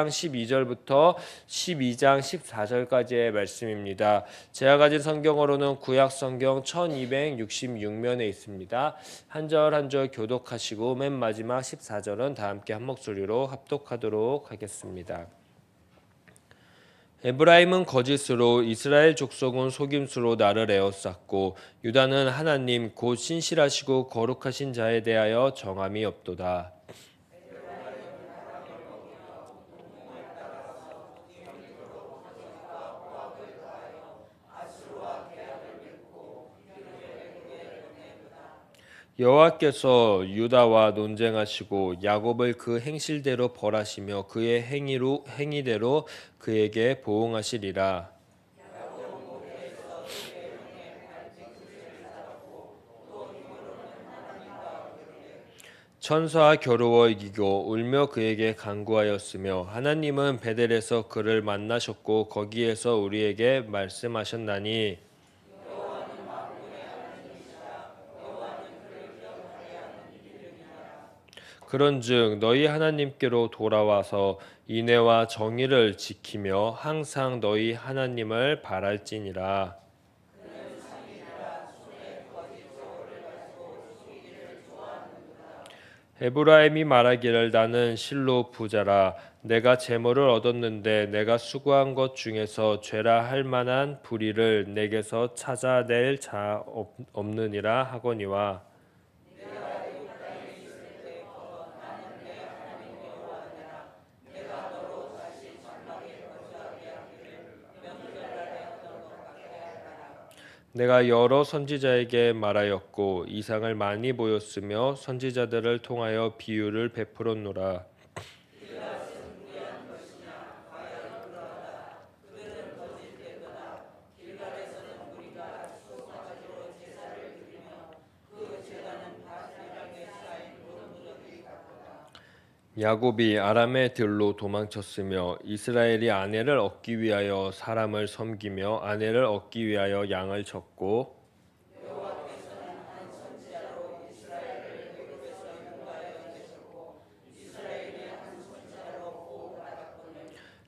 12절부터 12장 14절까지의 말씀입니다. 제가 가진 성경으로는 구약 성경 1266면에 있습니다. 한 절 한 절 교독하시고 맨 마지막 14절은 다 함께 한 목소리로 합독하도록 하겠습니다. 에브라임은 거짓으로, 이스라엘 족속은 속임수로 나를 에워쌌고, 유다는 하나님 곧 신실하시고 거룩하신 자에 대하여 정함이 없도다. 여호와께서 유다와 논쟁하시고 야곱을 그 행실대로 벌하시며 그의 행위대로 그에게 보응하시리라. 천사와 겨루어 이기고 울며 그에게 간구하였으며 하나님은 베델에서 그를 만나셨고 거기에서 우리에게 말씀하셨나니 그런즉 너희 하나님께로 돌아와서 인애와 정의를 지키며 항상 너희 하나님을 바랄지니라. 에브라임이 말하기를 나는 실로 부자라. 내가 재물을 얻었는데 내가 수고한 것 중에서 죄라 할 만한 불의를 내게서 찾아낼 자 없느니라 하거니와. 내가 여러 선지자에게 말하였고 이상을 많이 보였으며 선지자들을 통하여 비유를 베풀었노라. 야곱이 아람의 들로 도망쳤으며 이스라엘이 아내를 얻기 위하여 사람을 섬기며 아내를 얻기 위하여 양을 쳤고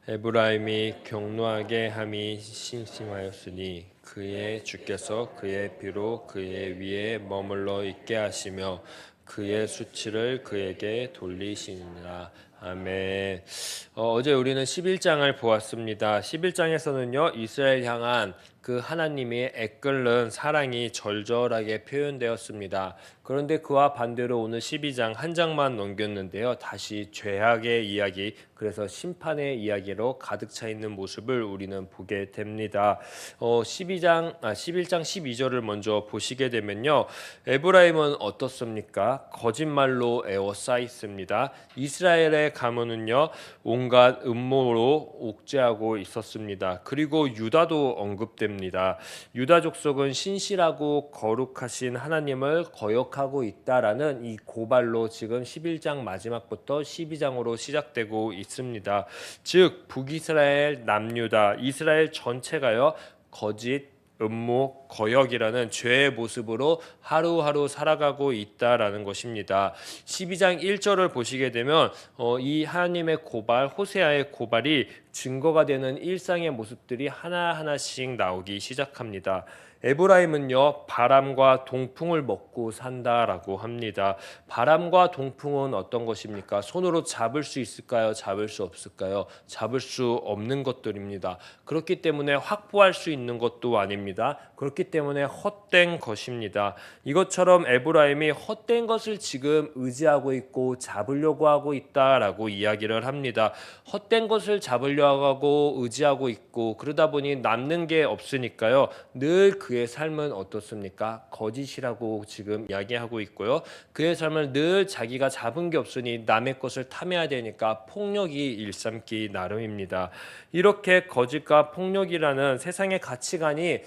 에브라임이 경노하게 함이 심심하였으니 그의 주께서 그의 피로 그의 위에 머물러 있게 하시며 그의 수치를 그에게 돌리시니라. 아멘. 어제 우리는 11장을 보았습니다. 11장에서는요 이스라엘 향한 그 하나님의 애끓는 사랑이 절절하게 표현되었습니다. 그런데 그와 반대로 오늘 12장 한 장만 넘겼는데요. 다시 죄악의 이야기, 그래서 심판의 이야기로 가득 차 있는 모습을 우리는 보게 됩니다. 11장 12절을 먼저 보시게 되면요. 에브라임은 어떻습니까? 거짓말로 에워싸있습니다. 이스라엘의 가문은요. 온갖 음모로 옥죄하고 있었습니다. 그리고 유다도 언급됩니다. 유다 족속은 신실하고 거룩하신 하나님을 거역하고 있다라는 이 고발로 지금 11장 마지막부터 12장으로 시작되고 있습니다. 즉 북이스라엘, 남유다, 이스라엘 전체가요. 거짓, 음모, 거역이라는 죄의 모습으로 하루하루 살아가고 있다라는 것입니다. 12장 1절을 보시게 되면 이 하나님의 고발, 호세아의 고발이 증거가 되는 일상의 모습들이 하나하나씩 나오기 시작합니다. 에브라임은요 바람과 동풍을 먹고 산다라고 합니다. 바람과 동풍은 어떤 것입니까? 손으로 잡을 수 있을까요? 잡을 수 없을까요? 잡을 수 없는 것들입니다. 그렇기 때문에 확보할 수 있는 것도 아닙니다. 그렇기 때문에 헛된 것입니다. 이것처럼 에브라임이 헛된 것을 지금 의지하고 있고 잡으려고 하고 있다라고 이야기를 합니다. 헛된 것을 잡으려고 하고 의지하고 있고 그러다 보니 남는 게 없으니까요. 늘 그의 삶은 어떻습니까? 거짓이라고 지금 이야기하고 있고요. 그의 삶은 늘 자기가 잡은 게 없으니 남의 것을 탐해야 되니까 폭력이 일삼기 나름입니다. 이렇게 거짓과 폭력이라는 세상의 가치관이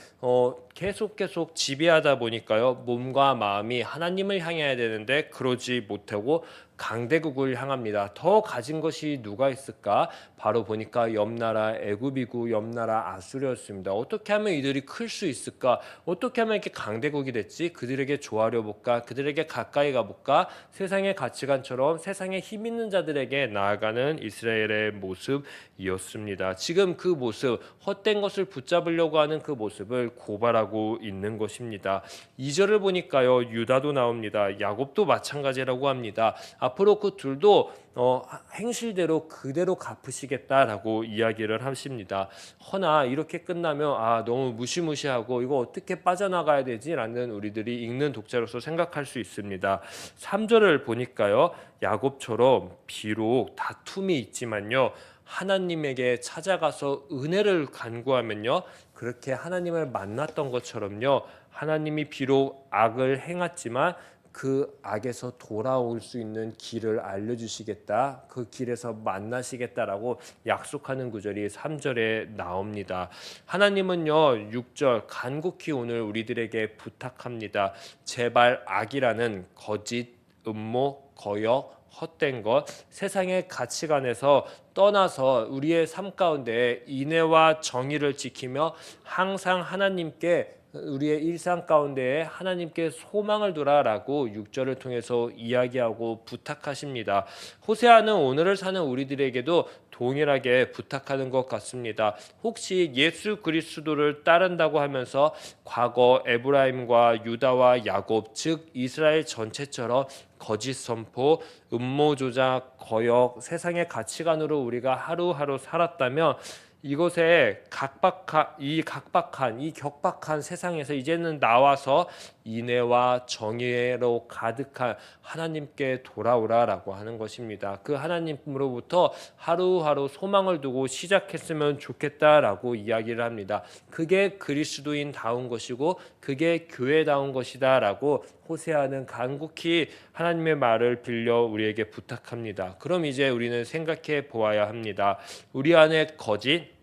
계속 지배하다 보니까요. 몸과 마음이 하나님을 향해야 되는데 그러지 못하고 강대국을 향합니다. 더 가진 것이 누가 있을까? 바로 보니까 옆나라 애굽이고 옆나라 아수르였습니다. 어떻게 하면 이들이 클 수 있을까? 어떻게 하면 이렇게 강대국이 됐지? 그들에게 조아려 볼까? 그들에게 가까이 가볼까? 세상의 가치관처럼 세상에 힘 있는 자들에게 나아가는 이스라엘의 모습이었습니다. 지금 그 모습, 헛된 것을 붙잡으려고 하는 그 모습을 고발하고 있는 것입니다. 2절을 보니까요, 유다도 나옵니다. 야곱도 마찬가지라고 합니다. 앞으로 그 둘도 행실대로 그대로 갚으시겠다라고 이야기를 하십니다. 허나 이렇게 끝나면 너무 무시무시하고 이거 어떻게 빠져나가야 되지라는 우리들이 읽는 독자로서 생각할 수 있습니다. 3절을 보니까요, 야곱처럼 비록 다툼이 있지만요, 하나님에게 찾아가서 은혜를 간구하면요, 그렇게 하나님을 만났던 것처럼요, 하나님이 비록 악을 행했지만 그 악에서 돌아올 수 있는 길을 알려주시겠다, 그 길에서 만나시겠다라고 약속하는 구절이 3절에 나옵니다. 하나님은요, 6절 간곡히 오늘 우리들에게 부탁합니다. 제발 악이라는 거짓, 음모, 거역, 헛된 것, 세상의 가치관에서 떠나서 우리의 삶 가운데 인애와 정의를 지키며 항상 하나님께, 우리의 일상 가운데에 하나님께 소망을 두라라고 6절을 통해서 이야기하고 부탁하십니다. 호세아는 오늘을 사는 우리들에게도 동일하게 부탁하는 것 같습니다. 혹시 예수 그리스도를 따른다고 하면서 과거 에브라임과 유다와 야곱, 즉 이스라엘 전체처럼 거짓 선포, 음모 조작, 거역, 세상의 가치관으로 우리가 하루하루 살았다면 이곳에 각박한 이 격박한 세상에서 이제는 나와서 인애와 정의로 가득한 하나님께 돌아오라라고 하는 것입니다. 그 하나님으로부터 하루하루 소망을 두고 시작했으면 좋겠다라고 이야기를 합니다. 그게 그리스도인다운 것이고 그게 교회다운 것이다라고 호세아는 간곡히 하나님의 말을 빌려 우리에게 부탁합니다. 그럼 이제 우리는 생각해 보아야 합니다. 우리 안에 거짓,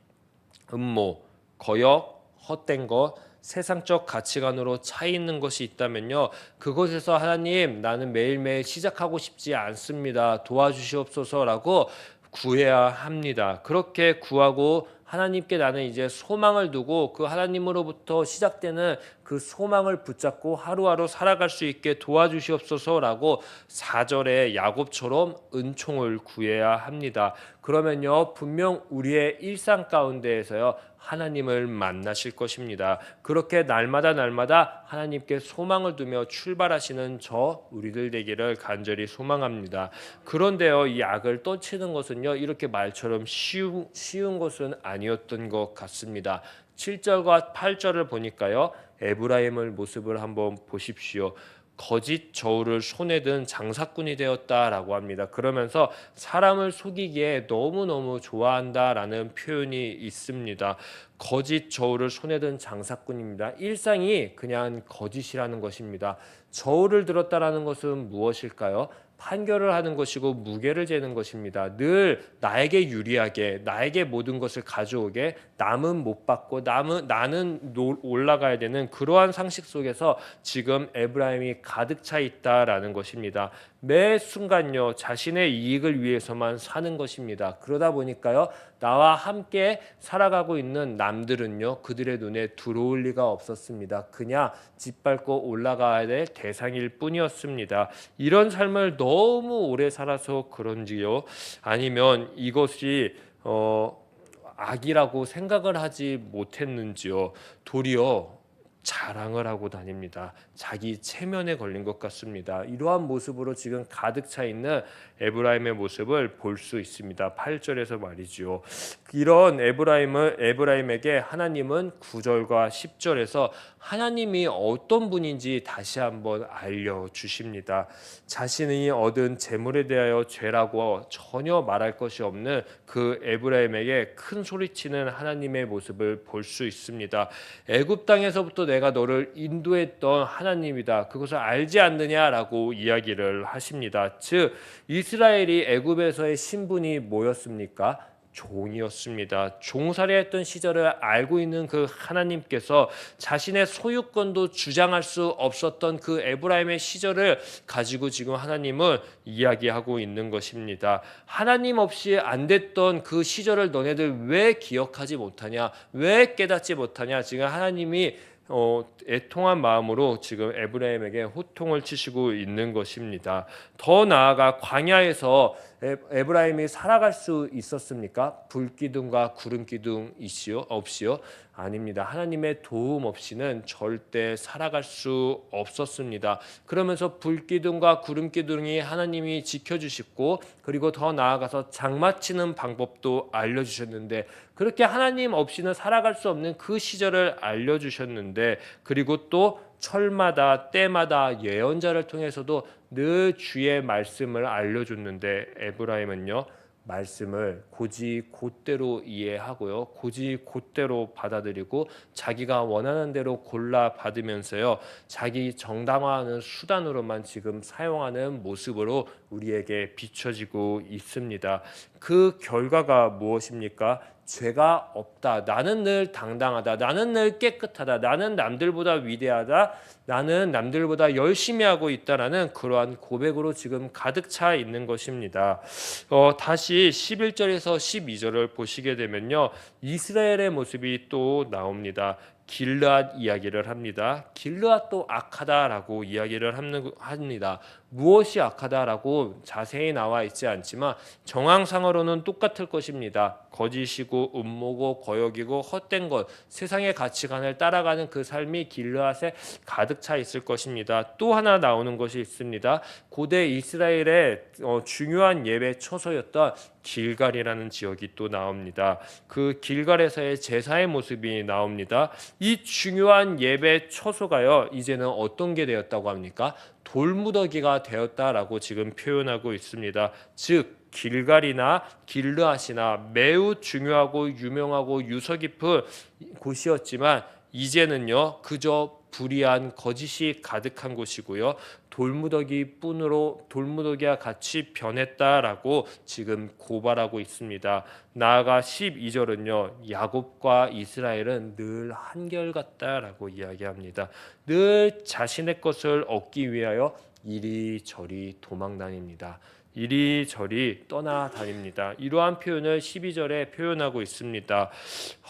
음모, 거역, 헛된 것, 세상적 가치관으로 차 있는 것이 있다면요, 그곳에서 하나님, 나는 매일매일 시작하고 싶지 않습니다, 도와주시옵소서라고 구해야 합니다. 그렇게 구하고 하나님께 나는 이제 소망을 두고 그 하나님으로부터 시작되는 그 소망을 붙잡고 하루하루 살아갈 수 있게 도와주시옵소서라고 4절에 야곱처럼 은총을 구해야 합니다. 그러면요, 분명 우리의 일상 가운데에서요, 하나님을 만나실 것입니다. 그렇게 날마다 하나님께 소망을 두며 출발하시는 저 우리들 되기를 간절히 소망합니다. 그런데요, 이 악을 떨치는 것은요, 이렇게 말처럼 쉬운 것은 아니었던 것 같습니다. 7절과 8절을 보니까요, 에브라임의 모습을 한번 보십시오. 거짓 저울을 손에 든 장사꾼이 되었다라고 합니다. 그러면서 사람을 속이기에 너무너무 좋아한다라는 표현이 있습니다. 거짓 저울을 손에 든 장사꾼입니다. 일상이 그냥 거짓이라는 것입니다. 저울을 들었다라는 것은 무엇일까요? 판결을 하는 것이고 무게를 재는 것입니다. 늘 나에게 유리하게, 나에게 모든 것을 가져오게, 남은 못 받고 나는 올라가야 되는 그러한 상식 속에서 지금 에브라임이 가득 차 있다라는 것입니다. 매 순간요, 자신의 이익을 위해서만 사는 것입니다. 그러다 보니까요, 나와 함께 살아가고 있는 남들은요, 그들의 눈에 들어올 리가 없었습니다. 그냥 짓밟고 올라가야 될 대상일 뿐이었습니다. 이런 삶을 너무 오래 살아서 그런지요, 아니면 이것이 악이라고 생각을 하지 못했는지요, 도리어 자랑을 하고 다닙니다. 자기 체면에 걸린 것 같습니다. 이러한 모습으로 지금 가득 차 있는 에브라임의 모습을 볼 수 있습니다. 8절에서 말이죠. 이런 에브라임에게 하나님은 9절과 10절에서 하나님이 어떤 분인지 다시 한번 알려주십니다. 자신이 얻은 재물에 대하여 죄라고 전혀 말할 것이 없는 그 에브라임에게 큰 소리치는 하나님의 모습을 볼 수 있습니다. 애굽 땅에서부터 내가 너를 인도했던 하나님이다, 그것을 알지 않느냐라고 이야기를 하십니다. 즉 이스라엘이 애굽에서의 신분이 뭐였습니까? 종이었습니다. 종살이했던 시절을 알고 있는 그 하나님께서 자신의 소유권도 주장할 수 없었던 그 에브라임의 시절을 가지고 지금 하나님은 이야기하고 있는 것입니다. 하나님 없이 안 됐던 그 시절을 너네들 왜 기억하지 못하냐? 왜 깨닫지 못하냐? 지금 하나님이 애통한 마음으로 지금 에브라임에게 호통을 치시고 있는 것입니다. 더 나아가 광야에서 에브라임이 살아갈 수 있었습니까? 불기둥과 구름기둥 없이요? 아닙니다. 하나님의 도움 없이는 절대 살아갈 수 없었습니다. 그러면서 불기둥과 구름기둥이 하나님이 지켜주시고, 그리고 더 나아가서 장마치는 방법도 알려주셨는데, 그렇게 하나님 없이는 살아갈 수 없는 그 시절을 알려주셨는데, 그리고 또 철마다 때마다 예언자를 통해서도 늘 주의 말씀을 알려줬는데, 에브라임은요 말씀을 고지 곧대로 이해하고요, 고지 곧대로 받아들이고 자기가 원하는 대로 골라 받으면서요 자기 정당화하는 수단으로만 지금 사용하는 모습으로 우리에게 비춰지고 있습니다. 그 결과가 무엇입니까? 죄가 없다. 나는 늘 당당하다. 나는 늘 깨끗하다. 나는 남들보다 위대하다. 나는 남들보다 열심히 하고 있다라는 그러한 고백으로 지금 가득 차 있는 것입니다. 다시 11절에서 12절을 보시게 되면요, 이스라엘의 모습이 또 나옵니다. 길르앗 이야기를 합니다. 길르앗도 악하다라고 이야기를 합니다. 무엇이 악하다라고 자세히 나와 있지 않지만 정황상으로는 똑같을 것입니다. 거짓이고 음모고 거역이고 헛된 것, 세상의 가치관을 따라가는 그 삶이 길르앗에 가득 차 있을 것입니다. 또 하나 나오는 것이 있습니다. 고대 이스라엘의 중요한 예배 처소였던 길갈이라는 지역이 또 나옵니다. 그 길갈에서의 제사의 모습이 나옵니다. 이 중요한 예배 처소가요 이제는 어떤 게 되었다고 합니까? 돌무더기가 되었다라고 지금 표현하고 있습니다. 즉 길갈이나 길르앗이나 매우 중요하고 유명하고 유서 깊은 곳이었지만 이제는요 그저 불의한 거짓이 가득한 곳이고요, 돌무더기와 같이 변했다라고 지금 고발하고 있습니다. 나아가 12절은요 야곱과 이스라엘은 늘 한결같다라고 이야기합니다. 늘 자신의 것을 얻기 위하여 이리저리 도망다닙니다. 이리저리 떠나다닙니다. 이러한 표현을 12절에 표현하고 있습니다.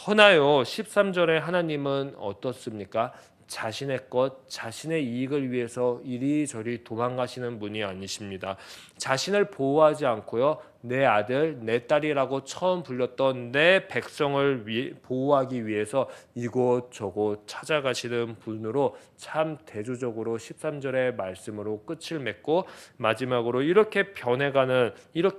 허나요 13절에 하나님은 어떻습니까? 자신의 것, 자신의 이익을 위해서 이리저리 도망가시는 분이 아니십니다. 자신을 보호하지 않고요, 내 아들, 내 딸이라고 처음 불렸던 내 백성을 보호하기 위해서 이곳저곳 찾아가시는 분으로 참 대조적으로 13절의 말씀으로 끝을 맺고, 마지막으로 이렇게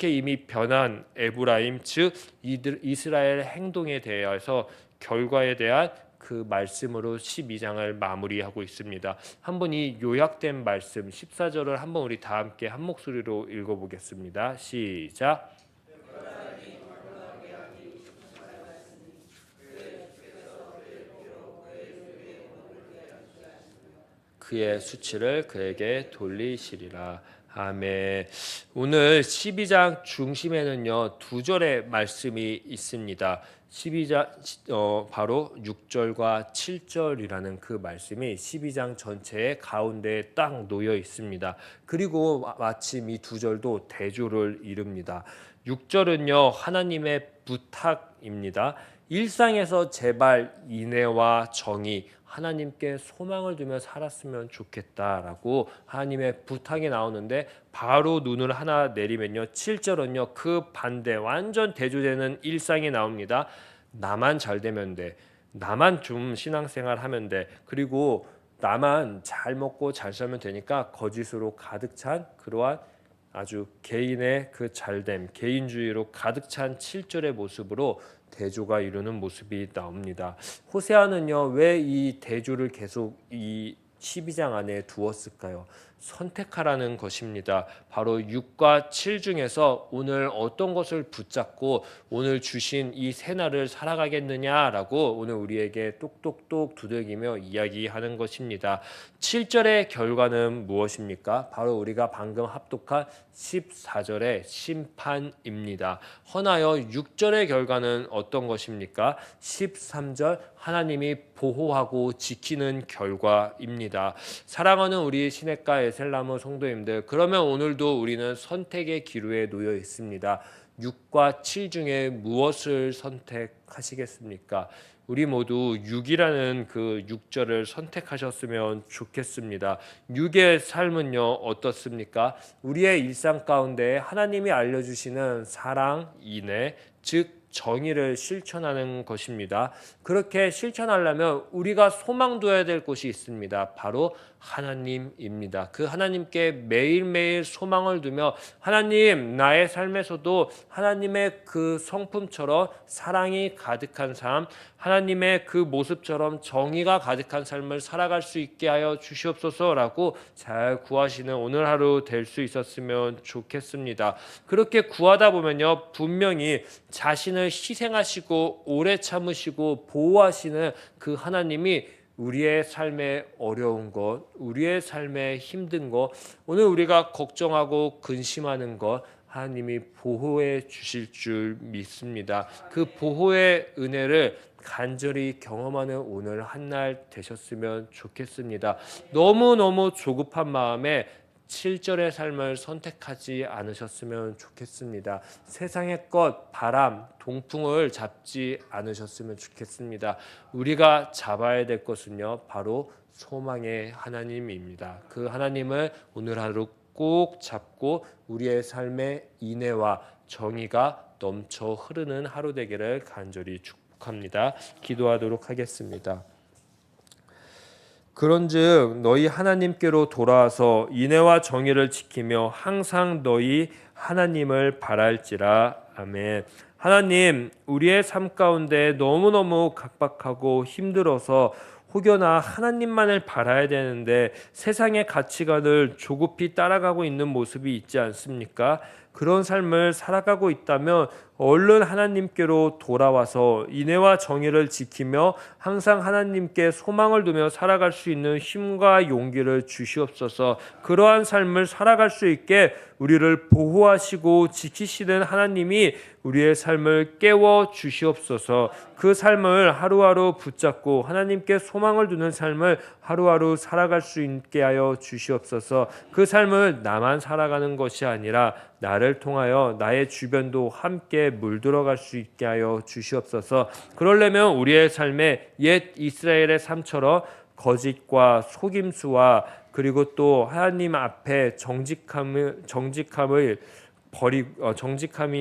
이미 변한 에브라임, 즉 이스라엘 행동에 대해서 결과에 대한 그 말씀으로 12장을 마무리하고 있습니다. 한번 이 요약된 말씀 14절을 한번 우리 다 함께 한 목소리로 읽어보겠습니다. 시작. 그의 수치를 그에게 돌리시리라. 아멘. 오늘 12장 중심에는요 2절의 말씀이 있습니다. 12장 바로 6절과 7절이라는 그 말씀이 12장 전체의 가운데에 딱 놓여 있습니다. 그리고 마침 이 2절도 대조를 이룹니다. 6절은요 하나님의 부탁입니다. 일상에서 제발 인애와 정의, 하나님께 소망을 두며 살았으면 좋겠다라고 하나님의 부탁이 나오는데, 바로 눈을 하나 내리면요 7절은요 그 반대 완전 대조되는 일상이 나옵니다. 나만 잘 되면 돼, 나만 좀 신앙생활 하면 돼, 그리고 나만 잘 먹고 잘 살면 되니까 거짓으로 가득 찬 그러한 아주 개인의 그 잘됨, 개인주의로 가득 찬 7절의 모습으로 대조가 이루는 모습이 나옵니다. 호세아는요 왜 이 대조를 계속 이 12장 안에 두었을까요? 선택하라는 것입니다. 바로 6과 7 중에서 오늘 어떤 것을 붙잡고 오늘 주신 이 새날을 살아가겠느냐라고 오늘 우리에게 똑똑똑 두들기며 이야기하는 것입니다. 7절의 결과는 무엇입니까? 바로 우리가 방금 합독한 14절의 심판입니다. 허나여 6절의 결과는 어떤 것입니까? 13절 하나님이 보호하고 지키는 결과입니다. 사랑하는 우리 시냇가 에셀나무 성도님들, 그러면 오늘도 우리는 선택의 기로에 놓여 있습니다. 6과 7 중에 무엇을 선택하시겠습니까? 우리 모두 6이라는 그 6절을 선택하셨으면 좋겠습니다. 6의 삶은요 어떻습니까? 우리의 일상 가운데 하나님이 알려주시는 사랑, 인애, 즉 정의를 실천하는 것입니다. 그렇게 실천하려면 우리가 소망둬야 될 곳이 있습니다. 바로 하나님입니다. 그 하나님께 매일매일 소망을 두며 하나님, 나의 삶에서도 하나님의 그 성품처럼 사랑이 가득한 삶, 하나님의 그 모습처럼 정의가 가득한 삶을 살아갈 수 있게 하여 주시옵소서라고 잘 구하시는 오늘 하루 될 수 있었으면 좋겠습니다. 그렇게 구하다 보면요 분명히 자신을 희생하시고 오래 참으시고 보호하시는 그 하나님이 우리의 삶에 어려운 것, 우리의 삶에 힘든 것, 오늘 우리가 걱정하고 근심하는 것 하나님이 보호해 주실 줄 믿습니다. 그 보호의 은혜를 간절히 경험하는 오늘 한날 되셨으면 좋겠습니다. 너무너무 조급한 마음에 7절의 삶을 선택하지 않으셨으면 좋겠습니다. 세상의 것, 바람, 동풍을 잡지 않으셨으면 좋겠습니다. 우리가 잡아야 될 것은요 바로 소망의 하나님입니다. 그 하나님을 오늘 하루 꼭 잡고 우리의 삶의 인애와 정의가 넘쳐 흐르는 하루 되기를 간절히 축복합니다. 기도하도록 하겠습니다. 그런즉 너희 하나님께로 돌아와서 인애와 정의를 지키며 항상 너희 하나님을 바랄지라. 아멘. 하나님, 우리의 삶 가운데 너무너무 각박하고 힘들어서 혹여나 하나님만을 바라야 되는데 세상의 가치관을 조급히 따라가고 있는 모습이 있지 않습니까? 그런 삶을 살아가고 있다면 얼른 하나님께로 돌아와서 인애와 정의를 지키며 항상 하나님께 소망을 두며 살아갈 수 있는 힘과 용기를 주시옵소서. 그러한 삶을 살아갈 수 있게 우리를 보호하시고 지키시는 하나님이 우리의 삶을 깨워 주시옵소서. 그 삶을 하루하루 붙잡고 하나님께 소망을 두는 삶을 하루하루 살아갈 수 있게 하여 주시옵소서. 그 삶을 나만 살아가는 것이 아니라 나를 통하여 나의 주변도 함께 물들어갈 수 있게 하여 주시옵소서. 그러려면 우리의 삶에 옛 이스라엘의 삶처럼 거짓과 속임수와 그리고 또 하나님 앞에 정직함이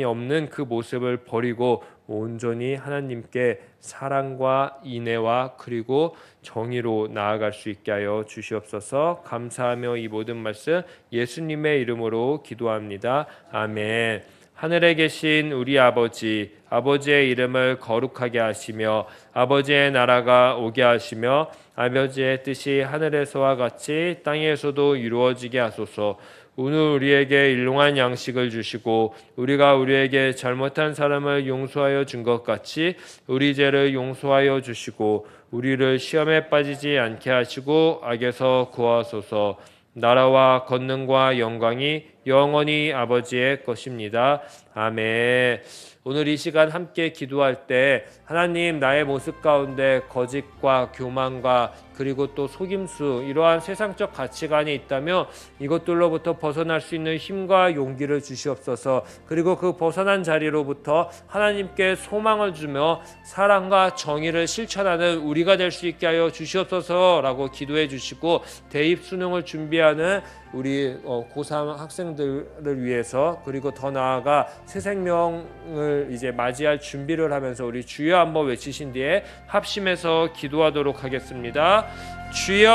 없는 그 모습을 버리고 온전히 하나님께 사랑과 인애와 그리고 정의로 나아갈 수 있게 하여 주시옵소서. 감사하며 이 모든 말씀 예수님의 이름으로 기도합니다. 아멘. 하늘에 계신 우리 아버지, 아버지의 이름을 거룩하게 하시며 아버지의 나라가 오게 하시며 아버지의 뜻이 하늘에서와 같이 땅에서도 이루어지게 하소서. 오늘 우리에게 일용할 양식을 주시고 우리가 우리에게 잘못한 사람을 용서하여 준 것 같이 우리 죄를 용서하여 주시고 우리를 시험에 빠지지 않게 하시고 악에서 구하소서. 나라와 권능과 영광이 영원히 아버지의 것입니다. 아멘. 오늘 이 시간 함께 기도할 때 하나님, 나의 모습 가운데 거짓과 교만과 그리고 또 속임수, 이러한 세상적 가치관이 있다면 이것들로부터 벗어날 수 있는 힘과 용기를 주시옵소서. 그리고 그 벗어난 자리로부터 하나님께 소망을 주며 사랑과 정의를 실천하는 우리가 될 수 있게 하여 주시옵소서라고 기도해 주시고, 대입 수능을 준비하는 우리 고3 학생들을 위해서, 그리고 더 나아가 새 생명을 이제 맞이할 준비를 하면서 우리 주여 한번 외치신 뒤에 합심해서 기도하도록 하겠습니다. 주여!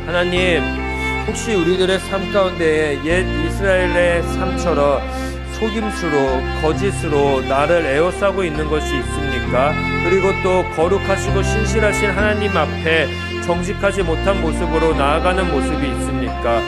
하나님, 혹시 우리들의 삶 가운데 옛 이스라엘의 삶처럼 속임수로 거짓으로 나를 에워싸고 있는 것이 있습니까? 그리고 또 거룩하시고 신실하신 하나님 앞에 정직하지 못한 모습으로 나아가는 모습이 있습니까?